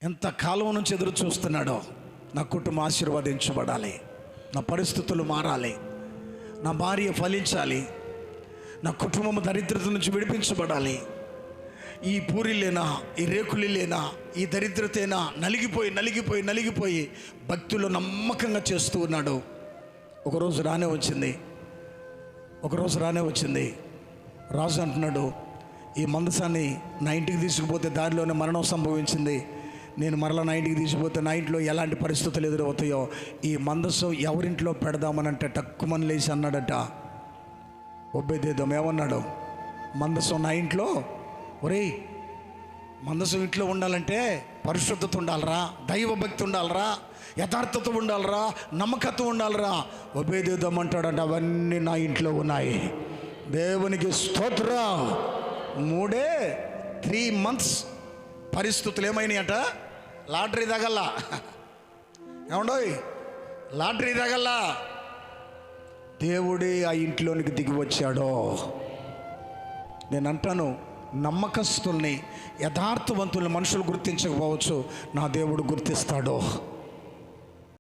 ఎంత కాలం నుంచి ఎదురు చూస్తున్నాడో, నా కుటుంబం ఆశీర్వదించబడాలి, నా పరిస్థితులు మారాలి, నా భార్య ఫలించాలి, నా కుటుంబం దరిద్రత నుంచి విడిపించబడాలి, ఈ పూరిలేనా, ఈ రేకులిలేనా, ఈ దరిద్రతేనా నలిగిపోయి నలిగిపోయి నలిగిపోయి భక్తులు నమ్మకంగా చేస్తూ ఉన్నాడు. ఒకరోజు రానే వచ్చింది. రాజు అంటున్నాడు, ఈ మందసాన్ని నా ఇంటికి తీసుకుపోతే దారిలోనే మరణం సంభవించింది. నేను మరలా నా ఇంటికి తీసుకుపోతే నా ఇంట్లో ఎలాంటి పరిస్థితులు ఎదురవుతాయో, ఈ మందసం ఎవరింట్లో పెడదామనంటే టక్కుమని లేచి అన్నాడట. ఒబేదేదోం ఏమన్నాడు? మందసం నా ఇంట్లో, ఒరేయ్ మందసం ఇంట్లో ఉండాలంటే పరిశుద్ధత ఉండాలరా, దైవభక్తి ఉండాలరా, యథార్థత ఉండాలరా, నమ్మకత్వం ఉండాలరా. ఒబేదేదోం అంటాడంట, అవన్నీ నా ఇంట్లో ఉన్నాయి. దేవునికి స్తోత్రం. 3 months పరిస్థితులు ఏమైనాయట? లాటరీ తగల్లా. ఏమండోయ్, లాటరీ తగల్లా. దేవుడే ఆ ఇంట్లోనికి దిగి వచ్చాడో. నేను అంటాను, నమ్మకస్తుల్ని, యథార్థవంతుల్ని మనుషులు గుర్తించకపోవచ్చు, నా దేవుడు గుర్తిస్తాడో.